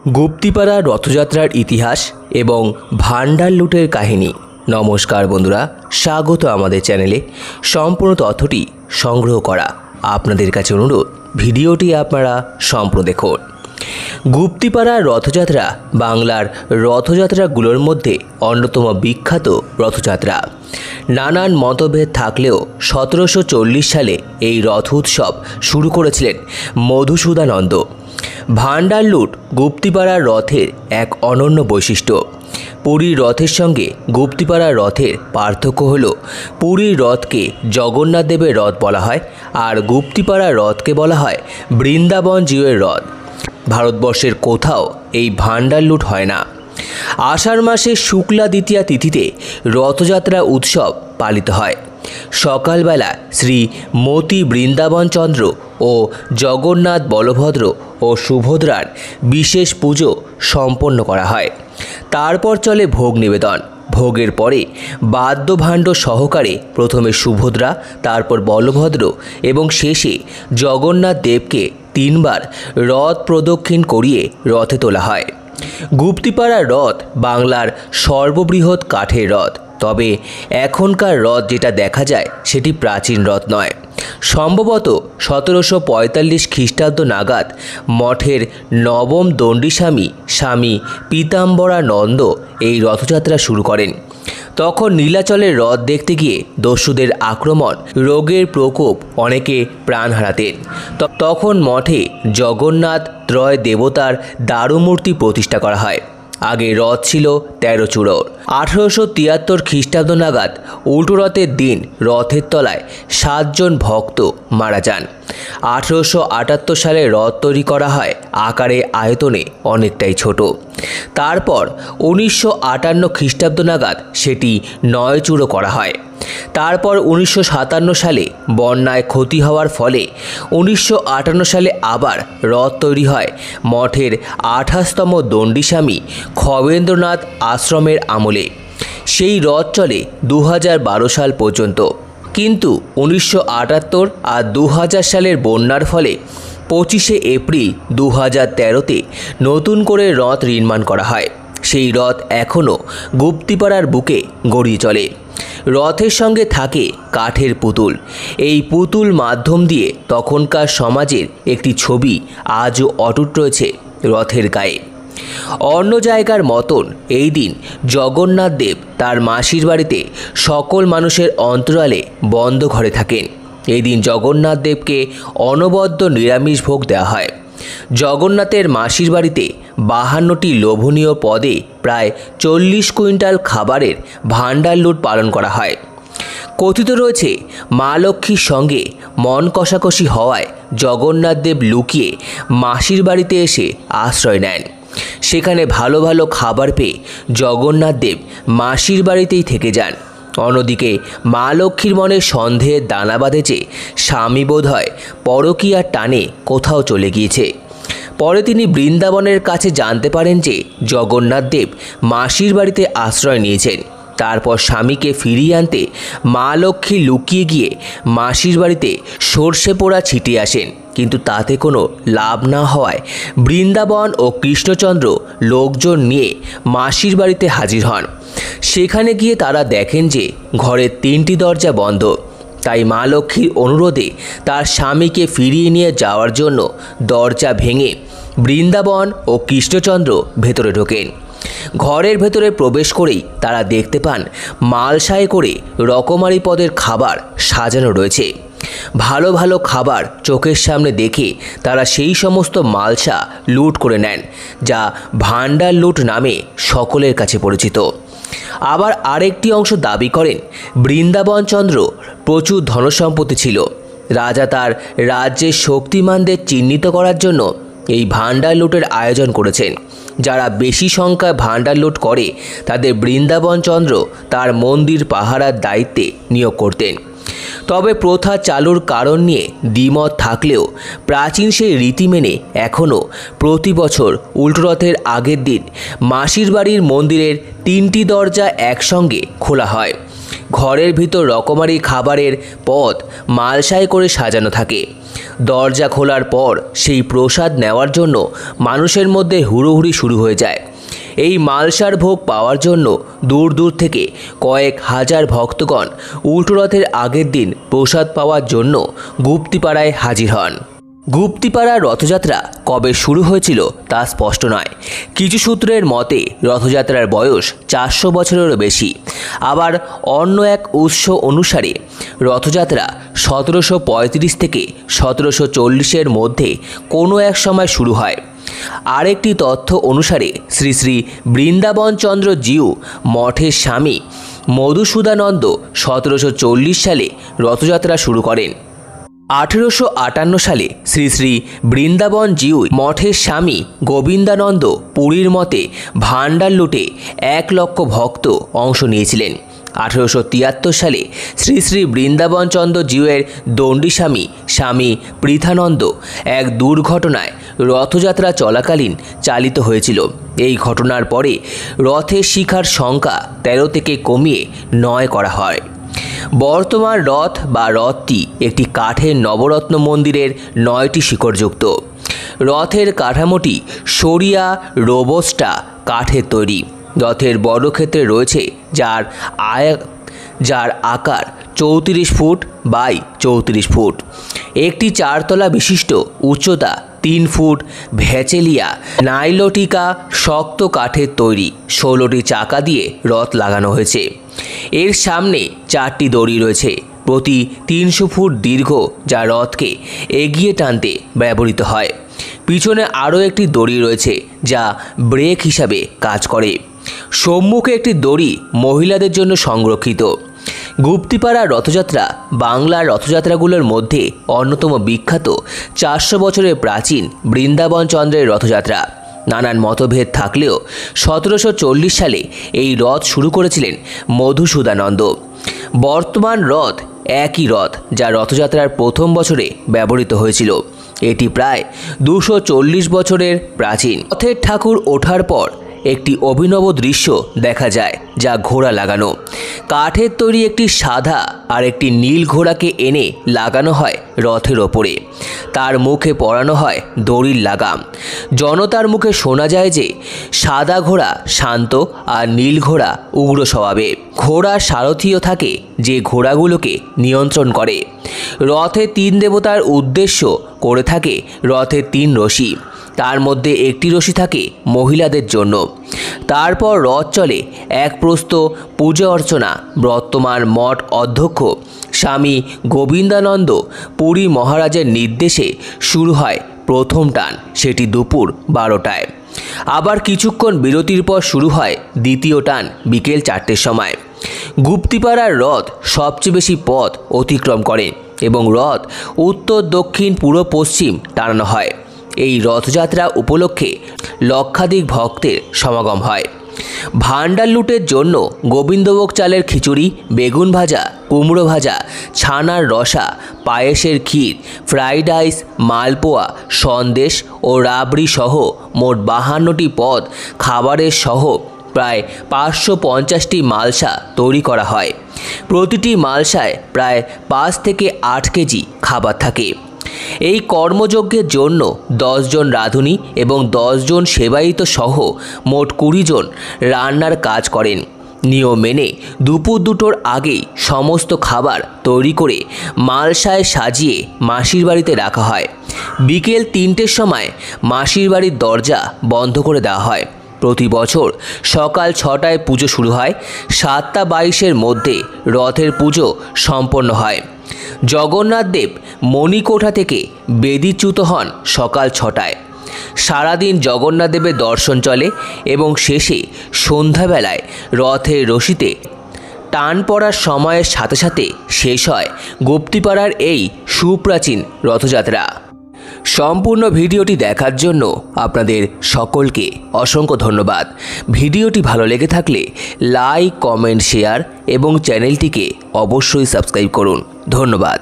গুপ্তিপাড়া রথযাত্রার ইতিহাস এবং ভান্ডার লুটের কাহিনী। নমস্কার বন্ধুরা, স্বাগত আমাদের চ্যানেলে। সম্পূর্ণ তথ্যটি সংগ্রহ করা আপনাদের কাছে অনুরোধ, ভিডিওটি আপনারা সম্পূর্ণ দেখুন। গুপ্তিপাড়া রথযাত্রা বাংলার রথযাত্রাগুলোর মধ্যে অন্যতম বিখ্যাত রথযাত্রা। নানান মতভেদ থাকলেও 1740 সালে এই রথ উৎসব শুরু করেছিলেন মধুসূদনানন্দ। ভান্ডার লুট গুপ্তিপাড়ার রথের এক অনন্য বৈশিষ্ট্য। পুরীর রথের সঙ্গে গুপ্তিপাড়ার রথের পার্থক্য হল, পুরীর রথকে জগন্নাথ দেবের রথ বলা হয়, আর গুপ্তিপাড়ার রথকে বলা হয় বৃন্দাবন জিউয়ের রথ। ভারতবর্ষের কোথাও এই ভান্ডার লুট হয় না। আষাঢ় মাসের শুক্লা দ্বিতীয়া তিথিতে রথযাত্রা উৎসব পালিত হয়। সকালবেলা শ্রী মতি বৃন্দাবন চন্দ্র ও জগন্নাথ বলভদ্র ও সুভদ্রার বিশেষ পুজো সম্পন্ন করা হয়। তারপর চলে ভোগ নিবেদন। ভোগের পরে বাদ্যভাণ্ড সহকারে প্রথমে সুভদ্রা, তারপর বলভদ্র এবং শেষে জগন্নাথ দেবকে 3 বার রথ প্রদক্ষিণ করিয়ে রথে তোলা হয়। গুপ্তিপাড়ার রথ বাংলার সর্ববৃহৎ কাঠের রথ। তবে এখনকার রথ যেটা দেখা যায় সেটি প্রাচীন রথ নয়। সম্ভবত 1745 খ্রিস্টাব্দ নাগাদ মঠের নবম দণ্ডিস্বামী স্বামী পীতাম্বরানন্দ এই রথযাত্রা শুরু করেন। তখন নীলাচলের রথ দেখতে গিয়ে দস্যুদের আক্রমণ, রোগের প্রকোপ, অনেকে প্রাণ হারাতেন। তখন মঠে জগন্নাথ ত্রয় দেবতার দারুমূর্তি প্রতিষ্ঠা করা হয়। আগে রথ ছিল 13 চূড়োর। 1873 খ্রিস্টাব্দ নাগাদ উল্টো রথের দিন রথের তলায় 7 জন ভক্ত মারা যান। 1878 সালে রথ তৈরি করা হয়, আকারে আয়তনে অনেকটাই ছোট। তারপর 1958 খ্রিস্টাব্দ নাগাদ সেটি 9 চূড়ো করা হয়। তারপর 1957 সালে বন্যায় ক্ষতি হওয়ার ফলে 1958 সালে আবার রথ তৈরি হয় মঠের 28তম দণ্ডিস্বামী খবেন্দ্রনাথ আশ্রমের আমলে। সেই রথ চলে 2012 সাল পর্যন্ত। কিন্তু 1978 আর 2000 সালের বন্যার ফলে 25শে এপ্রিল 2013তে নতুন করে রথ নির্মাণ করা হয়। সেই রথ এখনও গুপ্তিপাড়ার বুকে গড়িয়ে চলে। রথের সঙ্গে থাকে কাঠের পুতুল। এই পুতুল মাধ্যম দিয়ে তখনকার সমাজের একটি ছবি আজও অটুট রয়েছে রথের গায়ে। অন্য জায়গার মতন এই দিন জগন্নাথ দেব তার মাসির বাড়িতে সকল মানুষের অন্তরালে বন্ধ ঘরে থাকেন। এই দিন জগন্নাথ দেবকে অনবদ্য নিরামিষ ভোগ দেওয়া হয়। জগন্নাথের মাসির বাড়িতে 52টি লোভনীয় পদে প্রায় 40 কুইন্টাল খাবারের ভান্ডার লুট পালন করা হয়। কথিত রয়েছে, মা লক্ষ্মীর সঙ্গে মন কষাকষি হওয়ায় জগন্নাথ দেব লুকিয়ে মাসির বাড়িতে এসে আশ্রয় নেন। সেখানে ভালো ভালো খাবার পেয়ে জগন্নাথ দেব মাসির বাড়িতেই থেকে যান। অন্যদিকে মা লক্ষ্মীর মনে সন্দেহের দানা বাঁধে যে স্বামী বোধহয় পরকীয়ার টানে কোথাও চলে গিয়েছে। পরে তিনি বৃন্দাবনের কাছে জানতে পারেন যে জগন্নাথ দেব মাসির বাড়িতে আশ্রয় নিয়েছেন। তারপর স্বামীকে ফিরিয়ে আনতে মা লক্ষ্মী লুকিয়ে গিয়ে মাসির বাড়িতে সর্ষে পোড়া ছিটিয়ে আসেন। কিন্তু তাতে কোনো লাভ না হওয়ায় বৃন্দাবন ও কৃষ্ণচন্দ্র লোকজন নিয়ে মাসির বাড়িতে হাজির হন। সেখানে গিয়ে তারা দেখেন যে ঘরের 3টি দরজা বন্ধ। তাই মা লক্ষ্মীর অনুরোধে তার স্বামীকে ফিরিয়ে নিয়ে যাওয়ার জন্য দরজা ভেঙে বৃন্দাবন ও কৃষ্ণচন্দ্র ভেতরে ঢোকেন। ঘরের ভেতরে প্রবেশ করেই তারা দেখতে পান মালসায় করে রকমারি পদের খাবার সাজানো রয়েছে। ভালো ভালো খাবার চোখের সামনে দেখে তারা সেই সমস্ত মালসা লুট করে নেন, যা ভান্ডার লুট নামে সকলের কাছে পরিচিত। আবার আরেকটি অংশ দাবি করেন, বৃন্দাবন চন্দ্র প্রচুর ধনসম্পত্তি ছিল। রাজা তার রাজ্যের শক্তিমানদের চিহ্নিত করার জন্য এই ভান্ডার লুটের আয়োজন করেছেন। যারা বেশি সংখ্যায় ভান্ডার লুট করে তাদের বৃন্দাবন চন্দ্র তার মন্দির পাহারার দায়িত্বে নিয়োগ করতেন। তবে প্রথা চালুর কারণ নিয়ে দ্বিমত থাকলেও প্রাচীন সেই রীতি মেনে এখনও প্রতি বছর উল্টো রথের আগের দিন মাসির বাড়ির মন্দিরের 3টি দরজা একসঙ্গে খোলা হয়। ঘরের ভিতর রকমারি খাবারের পদ মালসায় করে সাজানো থাকে। দরজা খোলার পর সেই প্রসাদ নেওয়ার জন্য মানুষের মধ্যে হুড়োহুড়ি শুরু হয়ে যায়। এই মালসার ভোগ পাওয়ার জন্য দূর দূর থেকে কয়েক হাজার ভক্তগণ উল্টোরথের আগের দিন প্রসাদ পাওয়ার জন্য গুপ্তিপাড়ায় হাজির হন। গুপ্তিপাড়ার রথযাত্রা কবে শুরু হয়েছিল তা স্পষ্ট নয়। কিছু সূত্রের মতে রথযাত্রার বয়স 400 বছরেরও বেশি। আবার অন্য এক উৎস অনুসারে রথযাত্রা 1735 থেকে 1740-এর মধ্যে কোনো এক সময় শুরু হয়। আরেকটি তথ্য অনুসারে শ্রী শ্রী বৃন্দাবনচন্দ্র জিউ মঠের স্বামী মধুসূদানন্দ 1740 সালে রথযাত্রা শুরু করেন। 1858 সালে শ্রী শ্রী বৃন্দাবন জিউ মঠের স্বামী গোবিন্দানন্দ পুরীর মতে ভান্ডার লুটে 1 লক্ষ ভক্ত অংশ নিয়েছিলেন। 1873 সালে শ্রী শ্রী বৃন্দাবনচন্দ্র জিউয়ের দণ্ডী স্বামী স্বামী পৃথানন্দ এক দুর্ঘটনায় রথযাত্রা চলাকালীন চালিত হয়েছিল। এই ঘটনার পরে রথের শিখার সংখ্যা 13 থেকে কমিয়ে 9 করা হয়। বর্তমান রথ বা রথটি একটি কাঠের নবরত্ন মন্দিরের 9টি শিখরযুক্ত। রথের কাঠামোটি সরিয়া রোবস্টা কাঠের তৈরি। রথের বর্গক্ষেত্রে রয়েছে যার আকার 34 ফুট বাই 34 ফুট। একটি 4 তলা বিশিষ্ট উচ্চতা 3 ফুট ভ্যাচেলিয়া নাইলোটিকা শক্ত কাঠের তৈরি 16টি চাকা দিয়ে রথ লাগানো হয়েছে। এর সামনে 4টি দড়ি রয়েছে, প্রতি 300 ফুট দীর্ঘ, যা রথকে এগিয়ে টানতে ব্যবহৃত হয়। পিছনে আরও একটি দড়ি রয়েছে যা ব্রেক হিসাবে কাজ করে। সম্মুখে একটি দড়ি মহিলাদের জন্য সংরক্ষিত। গুপ্তিপাড়া রথযাত্রা বাংলার রথযাত্রাগুলোর মধ্যে অন্যতম বিখ্যাত। 400 বছরের প্রাচীন বৃন্দাবনচন্দ্রের রথযাত্রা। নানান মতভেদ থাকলেও 1740 সালে এই রথ শুরু করেছিলেন মধুসূদানন্দ। বর্তমান রথ একই রথ যা রথযাত্রার প্রথম বছরে ব্যবহৃত হয়েছিল। এটি প্রায় 240 বছরের প্রাচীন। রথের ঠাকুর ওঠার পর একটি অভিনব দৃশ্য দেখা যায়, যা ঘোড়া লাগানো। কাঠের তৈরি একটি সাদা আর একটি নীল ঘোড়াকে এনে লাগানো হয় রথের ওপরে। তার মুখে পরানো হয় দড়ির লাগাম। জনতার মুখে শোনা যায় যে সাদা ঘোড়া শান্ত আর নীল ঘোড়া উগ্র স্বভাবের। ঘোড়ার সারথিও থাকে যে ঘোড়াগুলোকে নিয়ন্ত্রণ করে। রথে 3 দেবতার উদ্দেশ্য করে থাকে রথের 3 রশি। তার মধ্যে একটি রশি থাকে মহিলাদের জন্য। তারপর রথ চলে এক প্রস্থ পূজা অর্চনা। বর্তমান মঠ অধ্যক্ষ স্বামী গোবিন্দানন্দ পুরী মহারাজের নির্দেশে শুরু হয় প্রথম টান, সেটি দুপুর 12টায়। আবার কিছুক্ষণ বিরতির পর শুরু হয় দ্বিতীয় টান বিকেল 4টের সময়। গুপ্তিপাড়ার রথ সবচেয়ে বেশি পথ অতিক্রম করে এবং রথ উত্তর দক্ষিণ পূর্ব পশ্চিম টানানো হয়। এই রথযাত্রা উপলক্ষে লক্ষাধিক ভক্তের সমাগম হয়। ভান্ডার লুটের জন্য গোবিন্দভোগ চালের খিচুড়ি, বেগুন ভাজা, কুমড়ো ভাজা, ছানার রসা, পায়েসের ক্ষীর, ফ্রাইড রাইস, মালপোয়া, সন্দেশ ও রাবড়ি সহ মোট 52টি পদ খাবারের সহ প্রায় 550টি মালসা তৈরি করা হয়। প্রতিটি মালসায় প্রায় 5 থেকে 8 কেজি খাবার থাকে। এই কর্মযজ্ঞের জন্য 10 জন রাঁধুনি এবং 10 জন সেবায়িত সহ মোট 20 জন রান্নার কাজ করেন। নিয়ম মেনে দুপুর 2টোর আগেই সমস্ত খাবার তৈরি করে মালসায় সাজিয়ে মাসির বাড়িতে রাখা হয়। বিকেল 3টের সময় মাসির বাড়ির দরজা বন্ধ করে দেওয়া হয়। প্রতি বছর সকাল 6টায় পুজো শুরু হয়। 7টা 22-এর মধ্যে রথের পুজো সম্পন্ন হয়। জগন্নাথ দেব মণিকোঠা থেকে বেদিচ্যুত হন সকাল 6টায়। সারাদিন জগন্নাথ দেবের দর্শন চলে এবং শেষে সন্ধ্যাবেলায় রথের রশিতে টান পড়ার সময়ের সাথে সাথে শেষ হয় গুপ্তিপাড়ার এই সুপ্রাচীন রথযাত্রা। সম্পূর্ণ ভিডিওটি দেখার জন্য আপনাদের সকলকে অসংখ্য ধন্যবাদ। ভিডিওটি ভালো লেগে থাকলে লাইক, কমেন্ট, শেয়ার এবং চ্যানেলটিকে অবশ্যই সাবস্ক্রাইব করুন। ধন্যবাদ।